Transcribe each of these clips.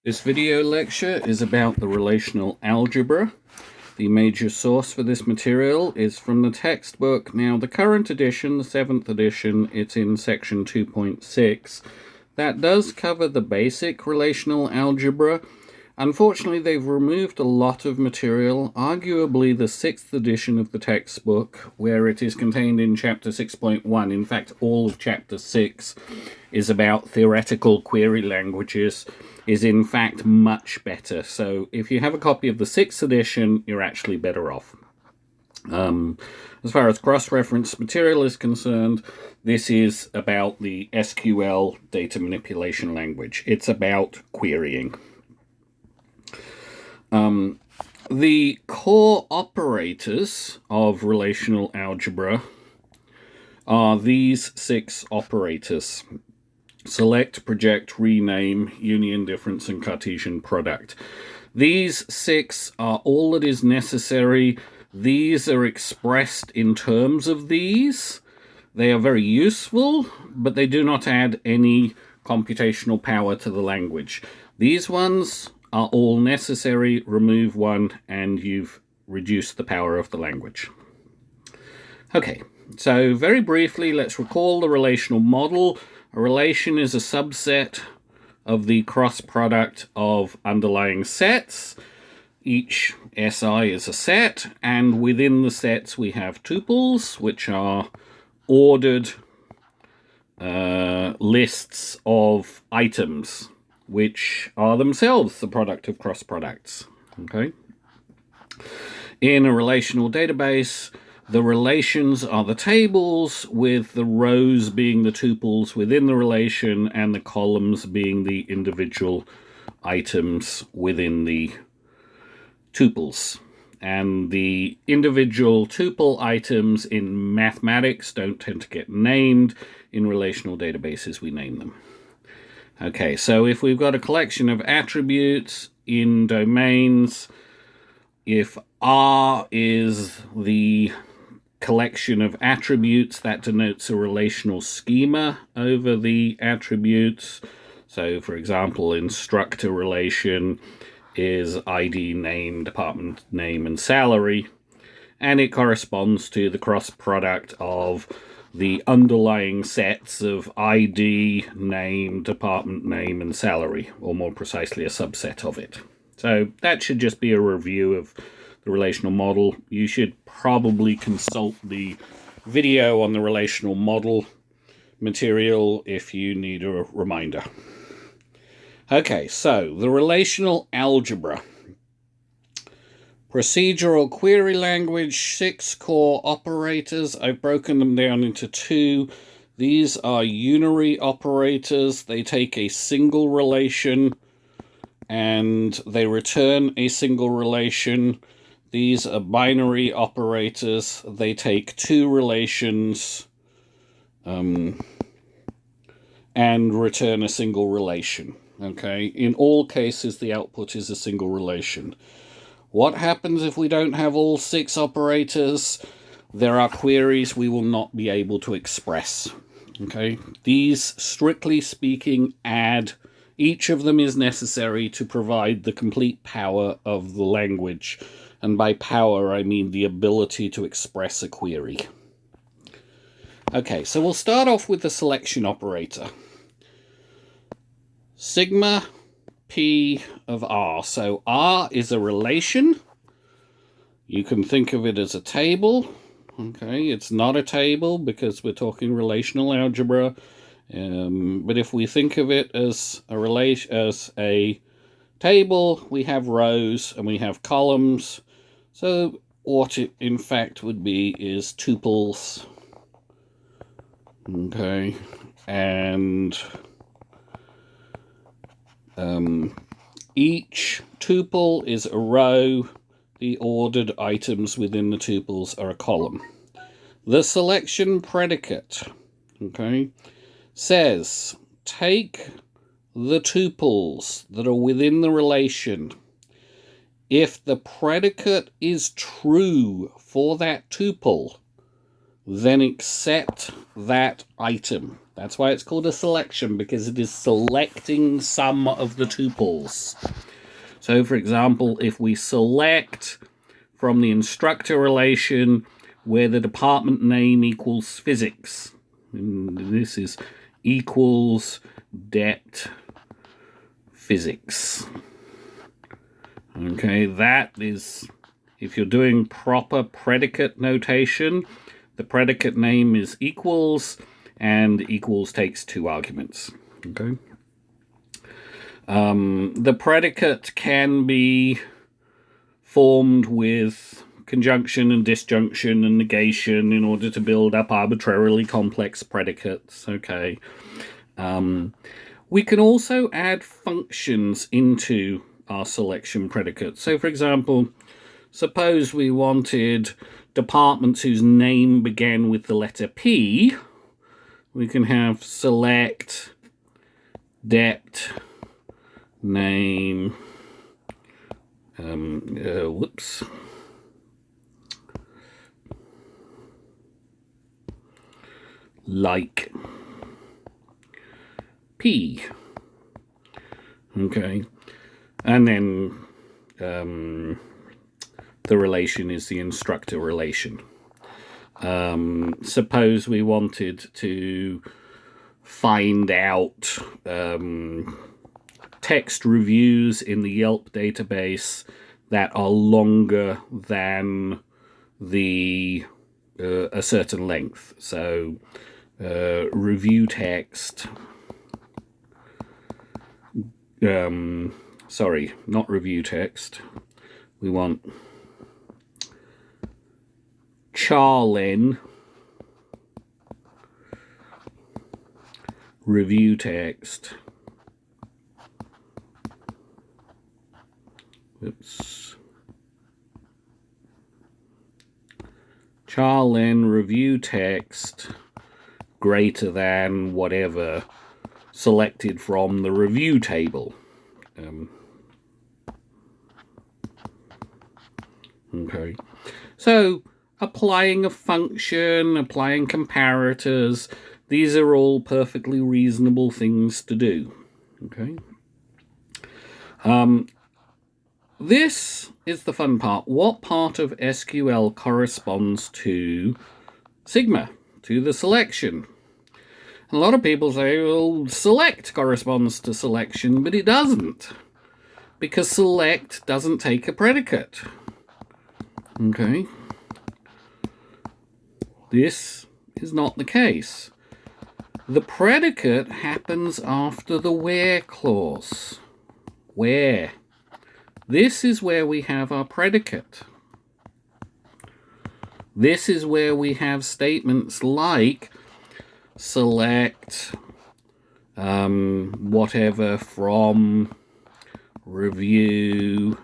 This video lecture is about the relational algebra. The major source for this material is from the textbook. Now, the current edition, the 7th edition, it's in section 2.6. That does cover the basic relational algebra. Unfortunately, they've removed a lot of material, arguably the 6th edition of the textbook, where it is contained in chapter 6.1. In fact, all of chapter 6 is about theoretical query languages, is in fact much better. So if you have a copy of the 6th edition, you're actually better off. As far as cross-reference material is concerned, this is about the SQL data manipulation language. It's about querying. The core operators of relational algebra are these 6 operators: select, project, rename, union, difference, and Cartesian product. These 6 are all that is necessary. These are expressed in terms of these. They are very useful, but they do not add any computational power to the language. These ones are all necessary. Remove one and you've reduced the power of the language. Okay, so very briefly, let's recall the relational model. A relation is a subset of the cross product of underlying sets. Each SI is a set, and within the sets we have tuples, which are ordered lists of items, which are themselves the product of cross products. Okay. In a relational database, the relations are the tables, with the rows being the tuples within the relation and the columns being the individual items within the tuples. And the individual tuple items in mathematics don't tend to get named. In relational databases, we name them. Okay, so if we've got a collection of attributes in domains, if R is the collection of attributes, that denotes a relational schema over the attributes. So, for example, instructor relation is ID, name, department name, and salary, and it corresponds to the cross product of the underlying sets of ID, name, department name, and salary, or more precisely, a subset of it. So that should just be a review of the relational model. You should probably consult the video on the relational model material if you need a reminder. Okay, so the relational algebra. Procedural query language, 6 core operators. I've broken them down into 2. These are unary operators. They take a single relation and they return a single relation. These are binary operators. They take 2 relations and return a single relation. Okay, in all cases, the output is a single relation. What happens if we don't have all 6 operators? There are queries we will not be able to express. Okay, these, strictly speaking, add. Each of them is necessary to provide the complete power of the language. And by power, I mean the ability to express a query. Okay, so we'll start off with the selection operator. Sigma P of R. So R is a relation. You can think of it as a table. Okay, it's not a table because we're talking relational algebra. But if we think of it as a table, we have rows and we have columns. So what it in fact would be is tuples. Okay, and each tuple is a row. The ordered items within the tuples are a column. The selection predicate, okay, says take the tuples that are within the relation. If the predicate is true for that tuple, then accept that item. That's why it's called a selection, because it is selecting some of the tuples. So, for example, if we select from the instructor relation where the department name equals physics, and this is equals det physics. Okay, that is, if you're doing proper predicate notation, the predicate name is equals, and equals takes 2 arguments. Okay. The predicate can be formed with conjunction and disjunction and negation in order to build up arbitrarily complex predicates. Okay. We can also add functions into our selection predicate. So, for example, suppose we wanted departments whose name began with the letter P. We can have select det name like P. Okay, and then the relation is the instructor relation. Suppose we wanted to find out text reviews in the Yelp database that are longer than the a certain length. So review text. Sorry, not review text. We want Charlin review text. Oops. Charlin review text greater than whatever selected from the review table. Okay. So applying a function, applying comparators, these are all perfectly reasonable things to do. Okay. This is the fun part. What part of SQL corresponds to sigma, to the selection? And a lot of people say, well, select corresponds to selection, but it doesn't, because select doesn't take a predicate. Okay. This is not the case. The predicate happens after the where clause. Where. This is where we have our predicate. This is where we have statements like select whatever from review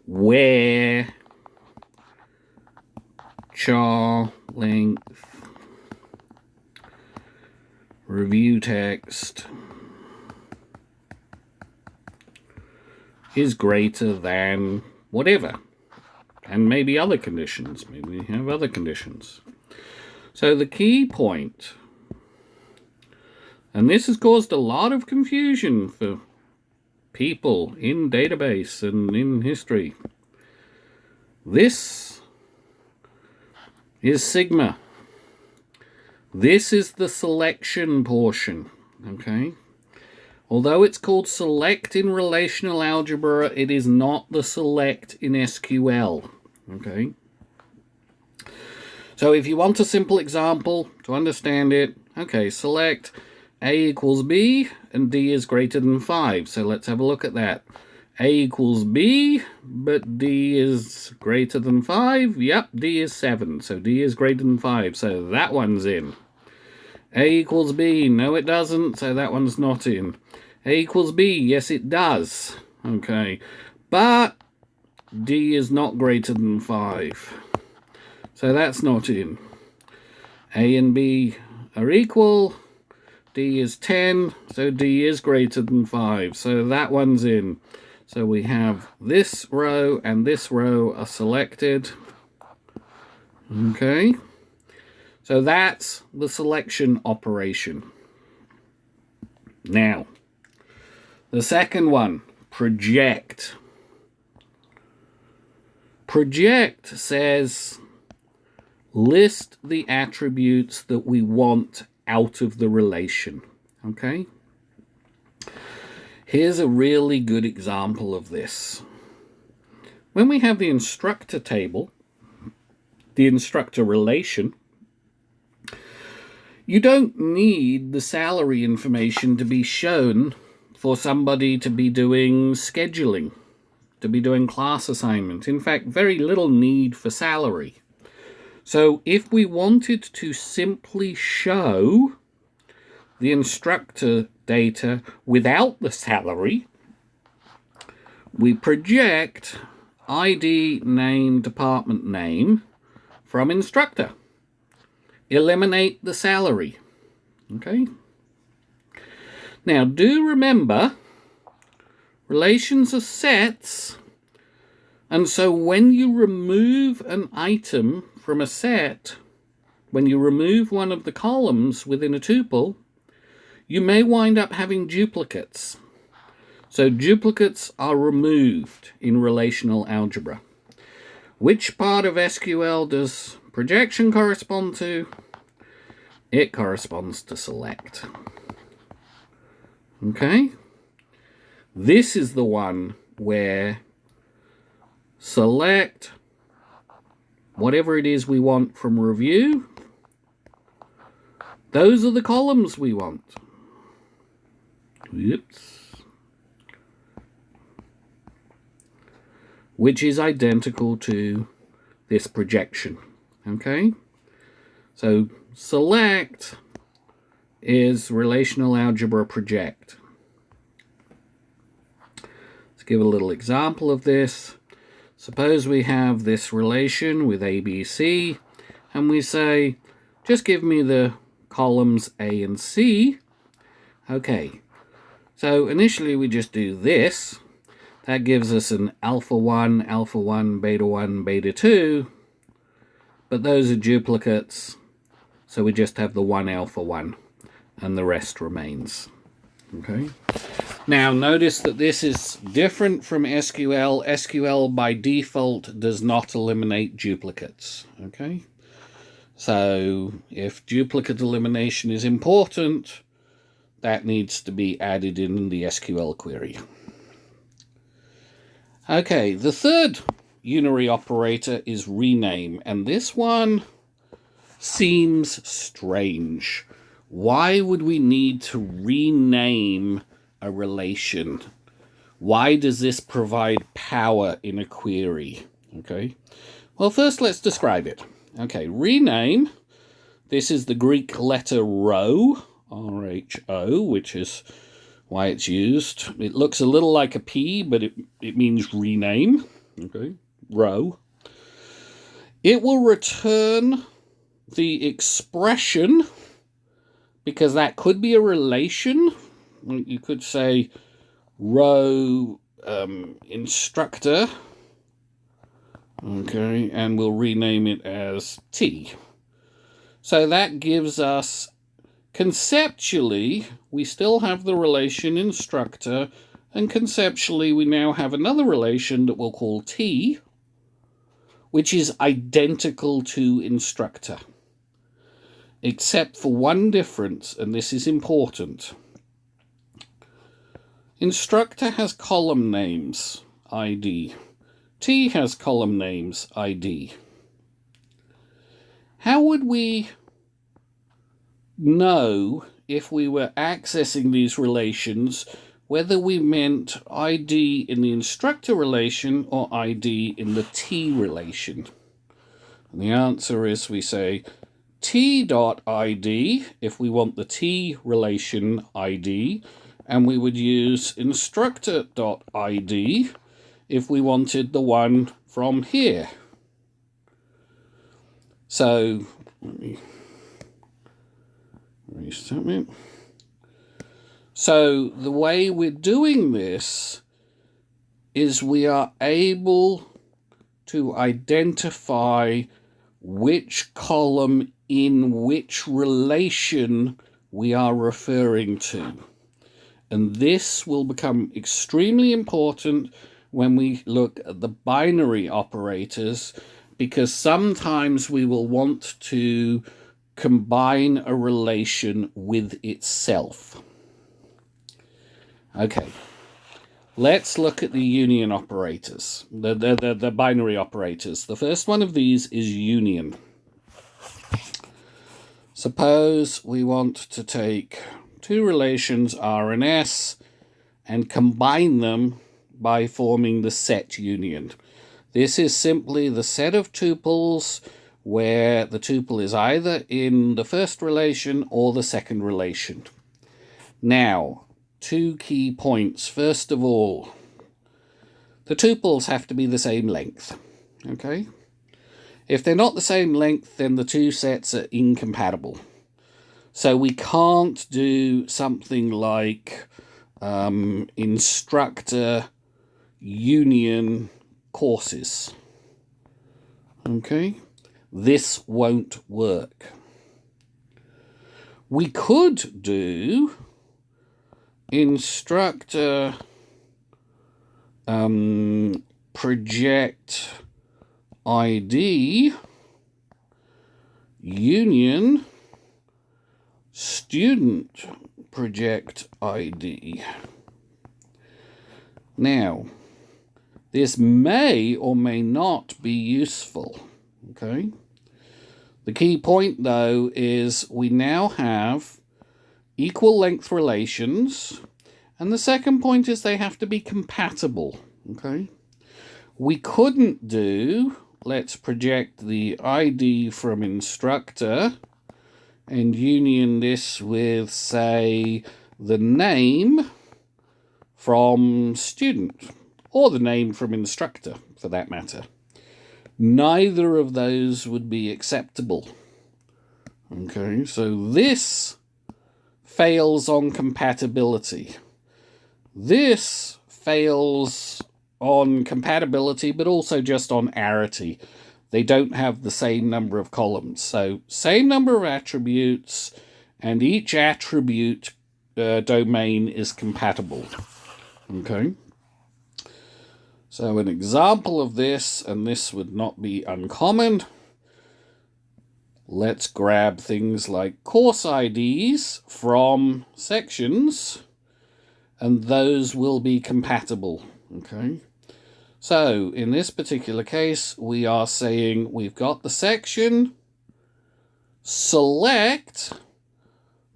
where char length review text is greater than whatever, and maybe other conditions. Maybe we have other conditions. So the key point, and this has caused a lot of confusion for people in database and in history. This is sigma. This is the selection portion, okay? Although it's called select in relational algebra, it is not the select in SQL, okay? So if you want a simple example to understand it, okay, select A equals B and D is greater than 5. So let's have a look at that. A equals B, but D is greater than 5. Yep, D is 7, so D is greater than 5, so that one's in. A equals B, no it doesn't, so that one's not in. A equals B, yes it does. Okay, but D is not greater than 5, so that's not in. A and B are equal, D is 10, so D is greater than 5, so that one's in. So we have this row and this row are selected. Okay. So that's the selection operation. Now, the second one, project. Project says list the attributes that we want out of the relation. Okay? Here's a really good example of this. When we have the instructor table, the instructor relation, you don't need the salary information to be shown for somebody to be doing scheduling, to be doing class assignment. In fact, very little need for salary. So if we wanted to simply show the instructor data without the salary, we project ID, name, department name from instructor. Eliminate the salary. Okay? Now, do remember, relations are sets, and so when you remove an item from a set, when you remove one of the columns within a tuple, you may wind up having duplicates. So duplicates are removed in relational algebra. Which part of SQL does projection correspond to? It corresponds to select. Okay? This is the one where select whatever it is we want from review. Those are the columns we want. Oops. Which is identical to this projection. Okay? So select is relational algebra project. Let's give a little example of this. Suppose we have this relation with ABC, and we say, just give me the columns A and C. Okay, so initially we just do this. That gives us an alpha 1, beta 1, beta 2. But those are duplicates, so we just have the 1 alpha 1, and the rest remains. Okay. Now notice that this is different from SQL. SQL by default does not eliminate duplicates. Okay. So if duplicate elimination is important, that needs to be added in the SQL query. Okay, the third unary operator is rename, and this one seems strange. Why would we need to rename a relation? Why does this provide power in a query? Okay, well, first let's describe it. Okay, rename, this is the Greek letter rho, R-H-O, which is why it's used. It looks a little like a P, but it means rename. Okay, rho. It will return the expression, because that could be a relation. You could say rho instructor. Okay, and we'll rename it as T. So that gives us, conceptually, we still have the relation instructor, and conceptually we now have another relation that we'll call T, which is identical to instructor, except for one difference, and this is important. Instructor has column names, ID. T has column names, ID. How would we know, if we were accessing these relations, whether we meant ID in the instructor relation or ID in the T relation? And the answer is, we say T.ID if we want the T relation ID, and we would use instructor.ID if we wanted the one from here. So, let me restart it. So, the way we're doing this is we are able to identify which column in which relation we are referring to. And this will become extremely important when we look at the binary operators, because sometimes we will want to combine a relation with itself. Okay, let's look at the union operators, the binary operators. The first one of these is union. Suppose we want to take two relations R and S and combine them by forming the set union. This is simply the set of tuples where the tuple is either in the first relation or the second relation. Now, two key points. First of all, the tuples have to be the same length. Okay? If they're not the same length, then the two sets are incompatible. So we can't do something like instructor union courses. Okay? This won't work. We could do instructor project ID union student project ID. Now, this may or may not be useful, okay? The key point, though, is we now have equal length relations, and the second point is they have to be compatible, okay? We couldn't do, let's project the ID from instructor and union this with, say, the name from student, or the name from instructor, for that matter. Neither of those would be acceptable. Okay, so this fails on compatibility. This fails on compatibility, but also just on arity. They don't have the same number of columns. So same number of attributes, and each attribute domain is compatible. Okay. So an example of this, and this would not be uncommon, let's grab things like course IDs from sections, and those will be compatible. Okay. So in this particular case, we are saying we've got the section, select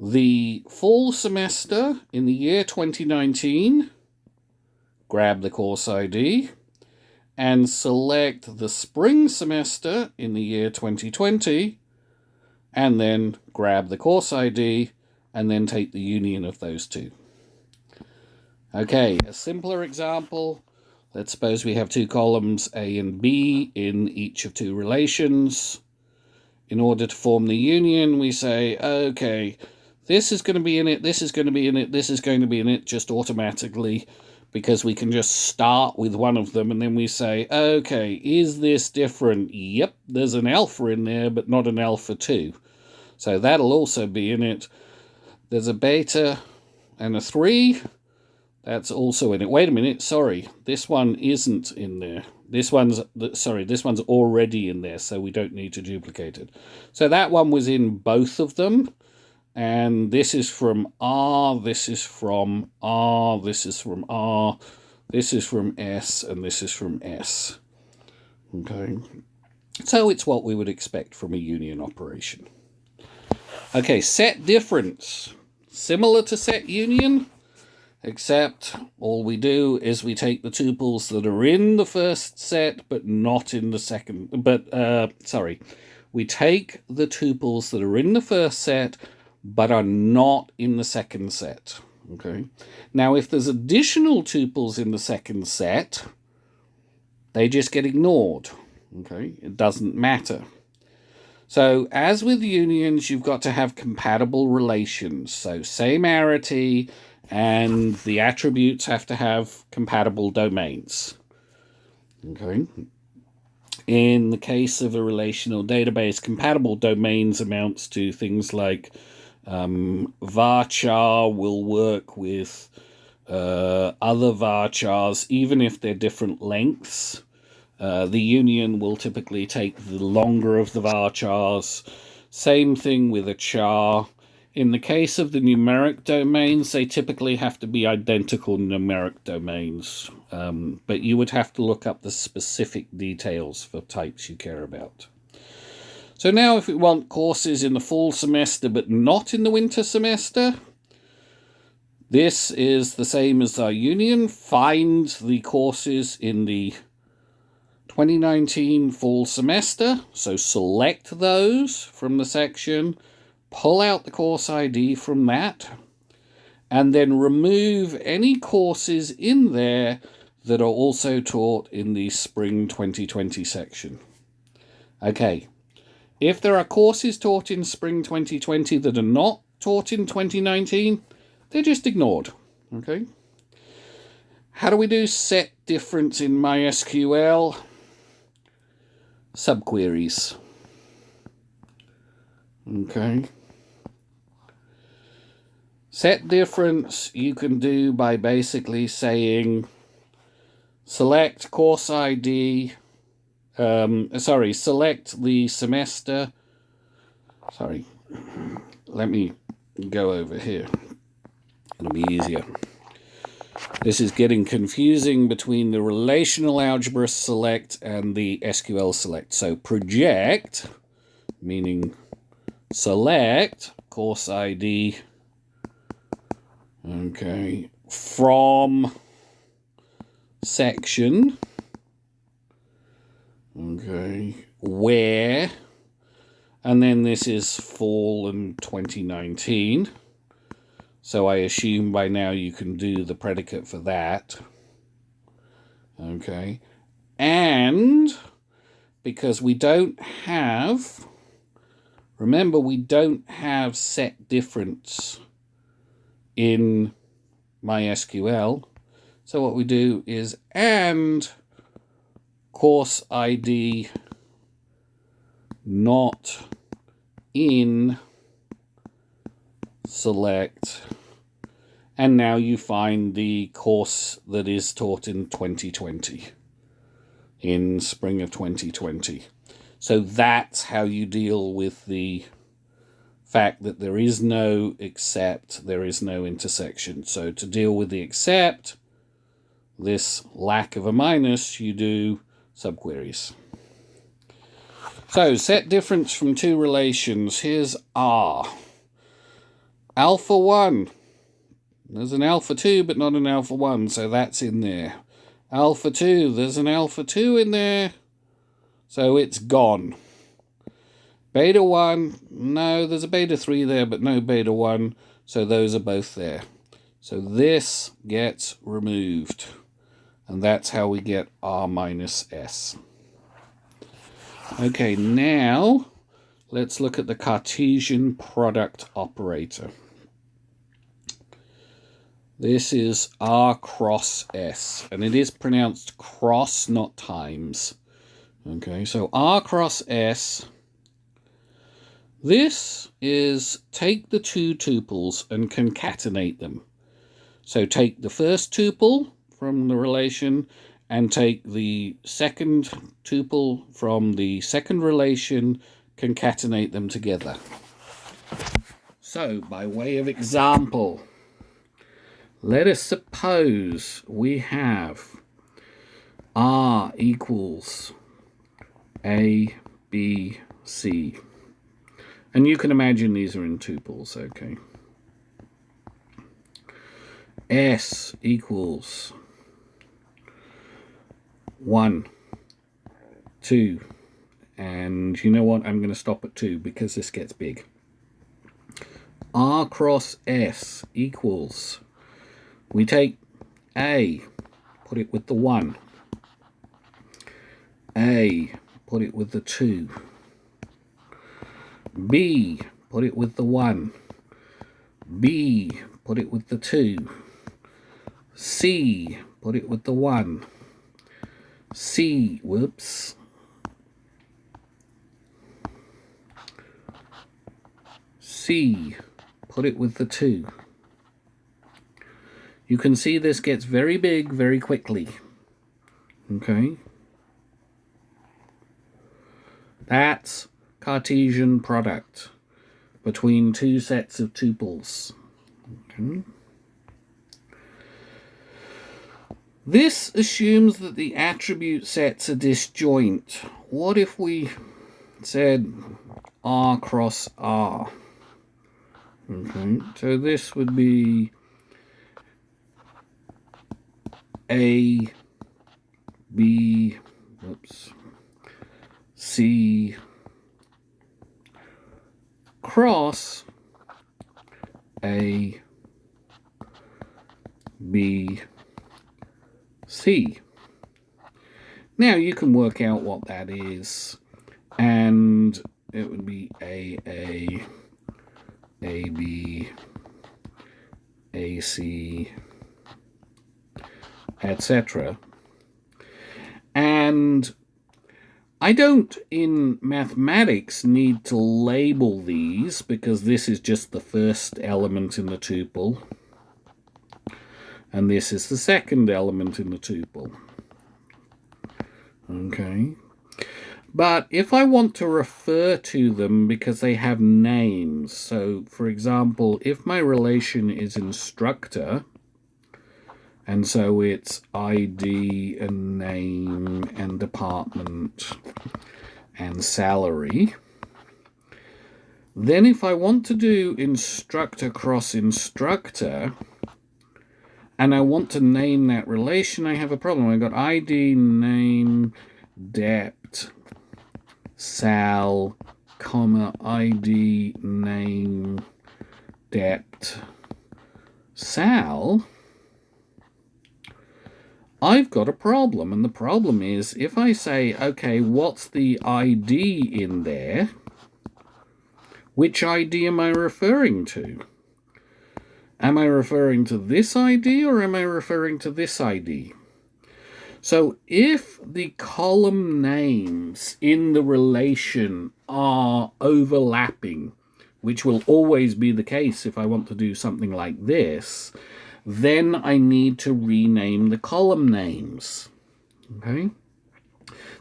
the fall semester in the year 2019, grab the course ID, and select the spring semester in the year 2020, and then grab the course ID, and then take the union of those two. Okay, a simpler example. Let's suppose we have two columns, A and B, in each of two relations. In order to form the union, we say, okay, this is going to be in it, this is going to be in it, this is going to be in it, just automatically, because we can just start with one of them, and then we say, okay, is this different? Yep, there's an alpha in there, but not an alpha 2. So that'll also be in it. There's a beta and a 3. That's also in it. Wait a minute, sorry. This one isn't in there. This one's already in there, so we don't need to duplicate it. So that one was in both of them. And this is from R, this is from R, this is from R, this is from S, and this is from S. Okay. So it's what we would expect from a union operation. Okay, set difference. Similar to set union, except all we do is we take the tuples that are in the first set but not in the second. We take the tuples that are in the first set but are not in the second set. Okay. Now, if there's additional tuples in the second set, they just get ignored. Okay. It doesn't matter. So, as with unions, you've got to have compatible relations. So, same arity, and the attributes have to have compatible domains. Okay. In the case of a relational database, compatible domains amounts to things like varchar will work with other varchars, even if they're different lengths. The union will typically take the longer of the varchars. Same thing with a char. In the case of the numeric domains, they typically have to be identical numeric domains, but you would have to look up the specific details for types you care about. So now if we want courses in the fall semester but not in the winter semester, this is the same as our union. Find the courses in the 2019 fall semester, so select those from the section, pull out the course ID from that, and then remove any courses in there that are also taught in the spring 2020 section. Okay, if there are courses taught in spring 2020 that are not taught in 2019, they're just ignored. Okay. How do we do set difference in MySQL? Subqueries. Okay. Set difference you can do by basically saying select course ID, select the semester. Let me go over here. It'll be easier. This is getting confusing between the relational algebra select and the SQL select. So project, meaning select course ID, okay, from section, okay, where, and then this is fall and 2019. So I assume by now you can do the predicate for that. Okay. And because we don't have, remember we don't have set difference in MySQL. So what we do is and course ID not in select, and now you find the course that is taught in 2020, in spring of 2020. So that's how you deal with the fact that there is no except, there is no intersection. So to deal with the except, this lack of a minus, you do subqueries. So set difference from two relations. Here's R. Alpha 1. There's an alpha 2, but not an alpha 1, so that's in there. Alpha 2. There's an alpha 2 in there, so it's gone. Beta 1. No, there's a beta 3 there, but no beta 1, so those are both there. So this gets removed, and that's how we get R minus S. Okay, now let's look at the Cartesian product operator. This is R cross S, and it is pronounced cross, not times. Okay, so R cross S, this is take the two tuples and concatenate them. So take the first tuple from the relation and take the second tuple from the second relation, concatenate them together. So, by way of example, let us suppose we have R equals A, B, C. And you can imagine these are in tuples, okay? S equals 1, 2, and you know what? I'm going to stop at 2 because this gets big. R cross S equals, we take A, put it with the 1, A, put it with the 2, B, put it with the 1, B, put it with the 2, C, put it with the 1, C, whoops, C, put it with the 2. You can see this gets very big very quickly. Okay? That's Cartesian product between 2 sets of tuples. Okay. This assumes that the attribute sets are disjoint. What if we said R cross R? Okay, so this would be A, B, C cross A, B, C. Now you can work out what that is, and it would be AA, AB, AC, etc. And I don't, in mathematics, need to label these because this is just the first element in the tuple, and this is the second element in the tuple. Okay. But if I want to refer to them because they have names, so for example, if my relation is instructor, and so it's ID and name and department and salary, then if I want to do instructor cross instructor, and I want to name that relation, I have a problem. I've got ID, name, dept, sal, comma, ID, name, dept, sal. I've got a problem, and the problem is if I say, okay, what's the ID in there? Which ID am I referring to? Am I referring to this ID or am I referring to this ID? So if the column names in the relation are overlapping, which will always be the case if I want to do something like this, then I need to rename the column names. Okay?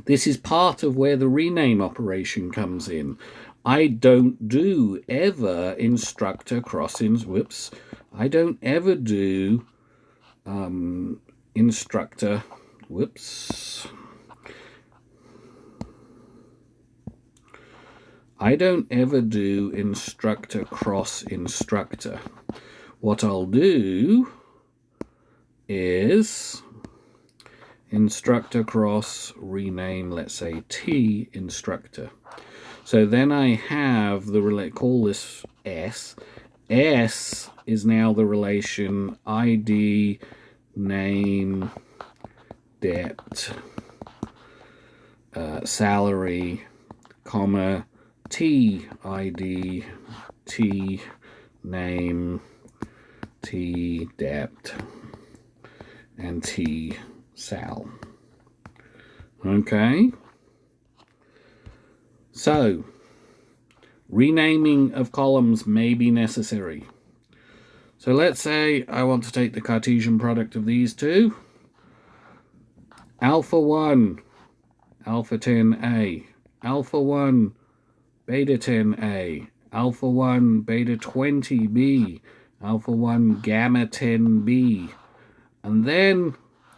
This is part of where the rename operation comes in. I don't do ever instructor crossings. I don't ever do instructor. I don't ever do instructor cross instructor. What I'll do is instructor cross rename, let's say T instructor. So then I have the call this S. S is now the relation ID, name, debt, salary, comma, T ID, T name, T debt, and T sal. Okay. So, renaming of columns may be necessary. So let's say I want to take the Cartesian product of these two. Alpha 1, alpha 10a, alpha 1, beta 10a, alpha 1, beta 20b, alpha 1, gamma 10b, and then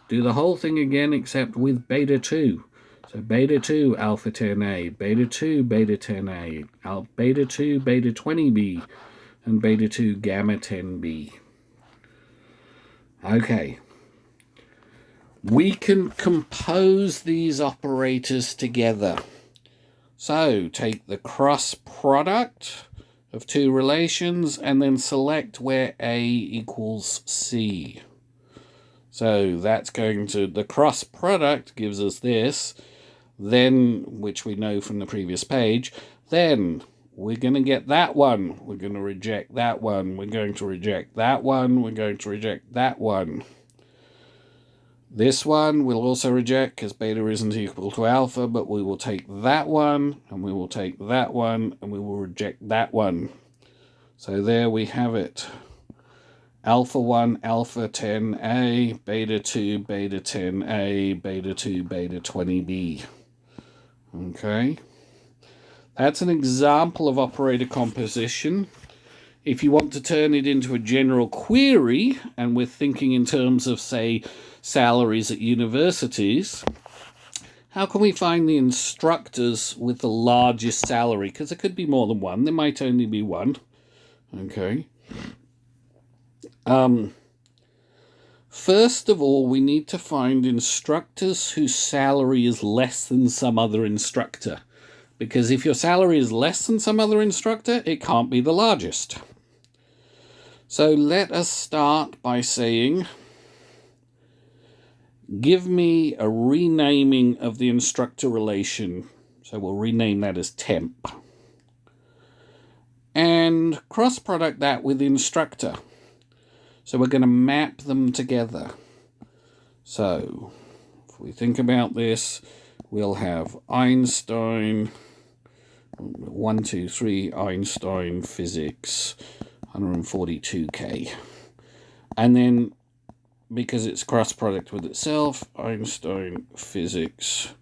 do the whole thing again except with beta 2. So beta 2, alpha 10a, beta 2, beta 10a, beta 2, beta 20b, and beta 2, gamma 10b. Okay. We can compose these operators together. So take the cross product of two relations and then select where A equals C. So that's going to, the cross product gives us this, then, which we know from the previous page, then we're going to get that one, we're going to reject that one, we're going to reject that one, we're going to reject that one. This one we'll also reject because beta isn't equal to alpha, but we will take that one, and we will take that one, and we will reject that one. So there we have it. Alpha 1, alpha 10A, beta 2, beta 10A, beta 2, beta 20B. Okay. That's an example of operator composition. If you want to turn it into a general query, and we're thinking in terms of, say, salaries at universities, how can we find the instructors with the largest salary? Because there could be more than one. There might only be one. Okay. First of all, we need to find instructors whose salary is less than some other instructor. Because if your salary is less than some other instructor, it can't be the largest. So let us start by saying, give me a renaming of the instructor relation. So we'll rename that as temp. And cross-product that with instructor. So we're going to map them together. So if we think about this, we'll have Einstein, 1, 2, 3, Einstein physics, 142K. And then, because it's cross-product with itself, Einstein physics,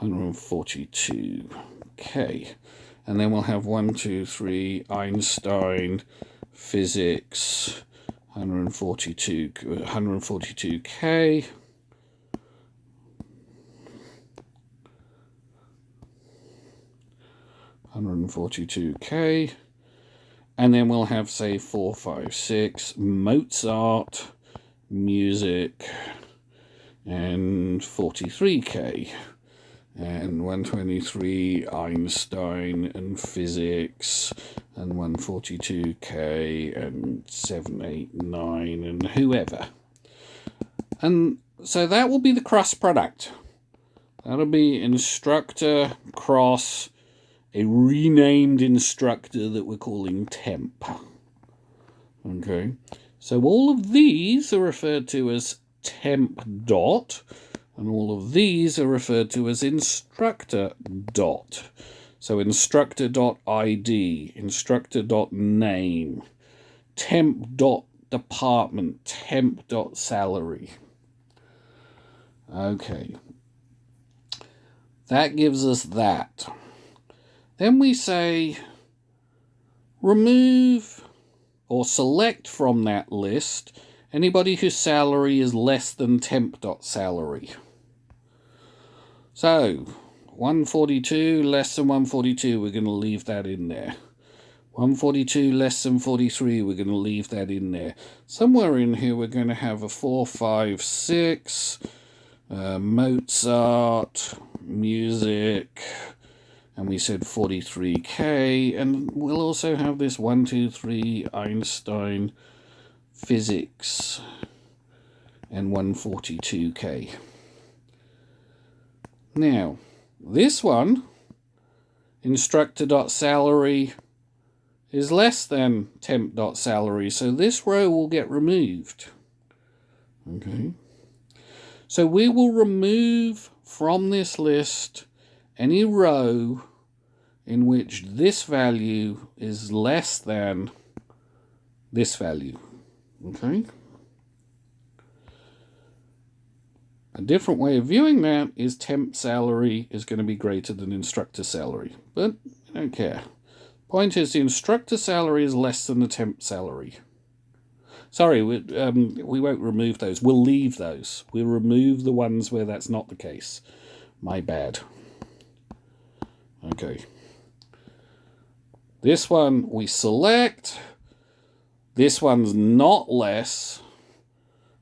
142K. And then we'll have 1, 2, 3, Einstein physics, 142K. $142K, and then we'll have, say, 4, 5, 6 Mozart music and 43K, and 123 Einstein and physics and 142K and 7, 8, 9 and whoever. And so that will be the cross product. That'll be instructor cross a renamed instructor that we're calling temp. Okay, so all of these are referred to as temp dot, and all of these are referred to as instructor dot. So instructor dot ID, instructor dot name, temp dot department, temp dot salary. Okay, that gives us that. Then we say remove or select from that list anybody whose salary is less than temp.salary. So 142 less than 142, we're going to leave that in there. 142 less than 43, we're going to leave that in there. Somewhere in here we're going to have a 4, 5, 6, Mozart, music, and we said 43K, and we'll also have this 1, 2, 3 Einstein physics and 142K. Now, this one, instructor.salary, is less than temp.salary, so this row will get removed. Okay. So we will remove from this list any row in which this value is less than this value. Okay? A different way of viewing that is temp salary is going to be greater than instructor salary, but I don't care. Point is the instructor salary is less than the temp salary. Sorry, we won't remove those. We'll leave those. We'll remove the ones where that's not the case. My bad. Okay. This one we select. This one's not less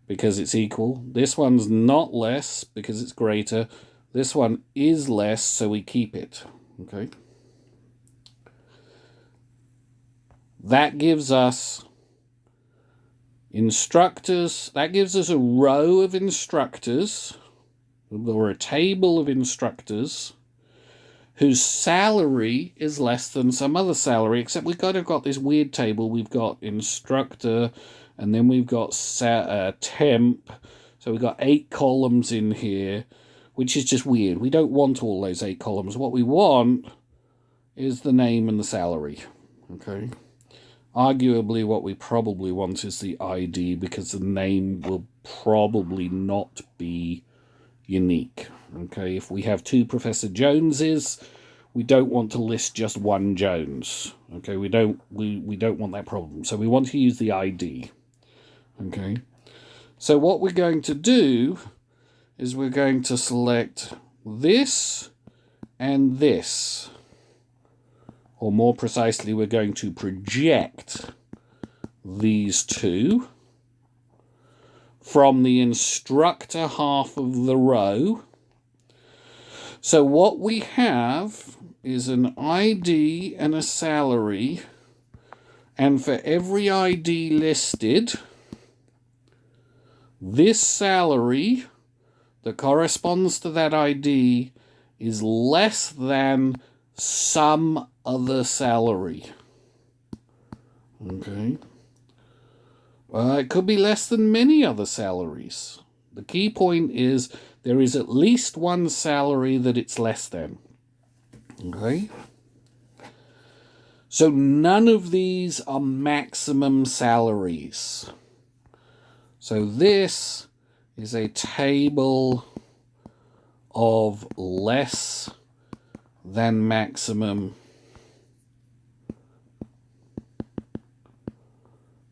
because it's equal. This one's not less because it's greater. This one is less, so we keep it. Okay. That gives us instructors. That gives us a row of instructors, or a table of instructors whose salary is less than some other salary, except we've got this weird table. We've got instructor, and then we've got temp. So we've got 8 columns in here, which is just weird. We don't want all those 8 columns. What we want is the name and the salary. Okay. Arguably, what we probably want is the ID, because the name will probably not be unique. Okay, if we have two Professor Joneses, we don't want to list just one Jones. Okay, we don't want that problem. So we want to use the ID. Okay, so what we're going to do is we're going to select this and this. Or more precisely, we're going to project these two from the instructor half of the row. So what we have is an ID and a salary, and for every ID listed, this salary that corresponds to that ID is less than some other salary. Okay. It could be less than many other salaries. The key point is there is at least one salary that it's less than. Okay. So none of these are maximum salaries. So this is a table of less than maximum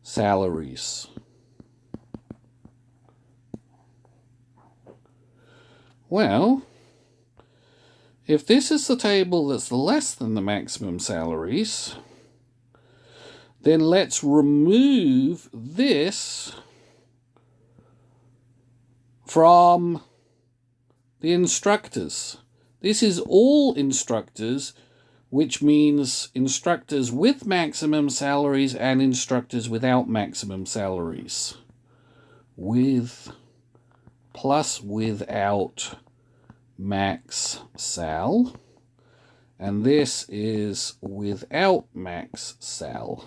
salaries. Well, if this is the table that's less than the maximum salaries, then let's remove this from the instructors. This is all instructors, which means instructors with maximum salaries and instructors without maximum salaries. With plus without max sal. And this is without max sal.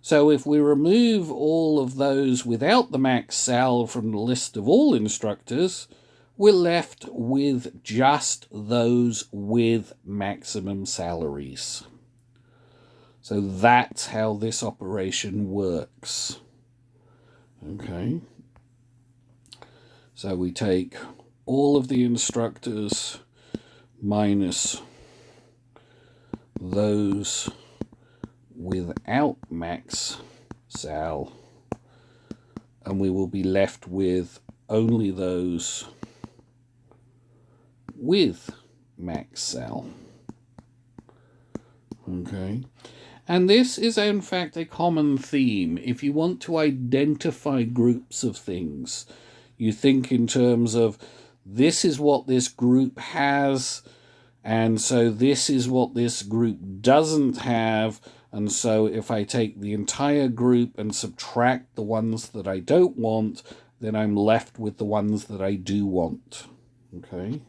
So if we remove all of those without the max sal from the list of all instructors, we're left with just those with maximum salaries. So that's how this operation works. Okay. So we take all of the instructors minus those without max sal, and we will be left with only those with max sal. Okay. And this is in fact a common theme. If you want to identify groups of things, you think in terms of this is what this group has, and so this is what this group doesn't have, and so if I take the entire group and subtract the ones that I don't want, then I'm left with the ones that I do want. Okay.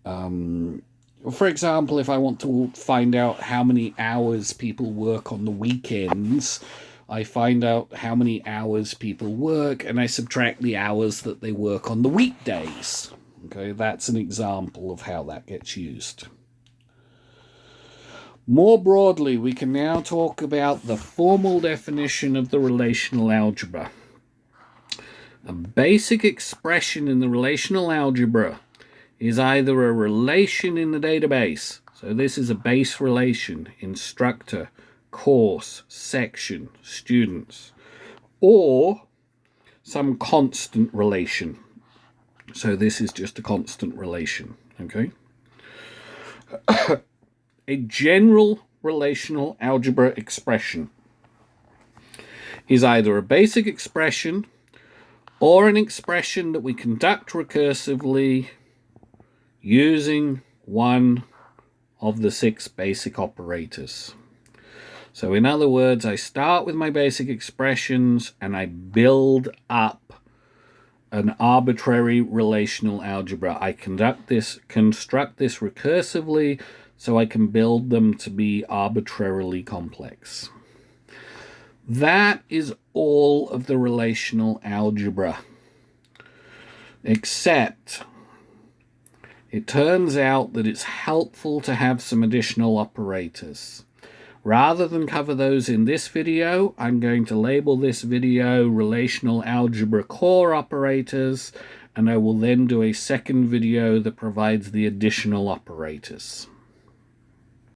For example, if I want to find out how many hours people work on the weekends, I find out how many hours people work, and I subtract the hours that they work on the weekdays. Okay, that's an example of how that gets used. More broadly, we can now talk about the formal definition of the relational algebra. A basic expression in the relational algebra is either a relation in the database, so this is a base relation, instructor, course, section, students, or some constant relation. So this is just a constant relation, okay? A general relational algebra expression is either a basic expression or an expression that we conduct recursively using one of the 6 basic operators. So in other words, I start with my basic expressions and I build up an arbitrary relational algebra. I construct this recursively so I can build them to be arbitrarily complex. That is all of the relational algebra, except it turns out that it's helpful to have some additional operators. Rather than cover those in this video, I'm going to label this video Relational Algebra Core Operators, and I will then do a second video that provides the additional operators.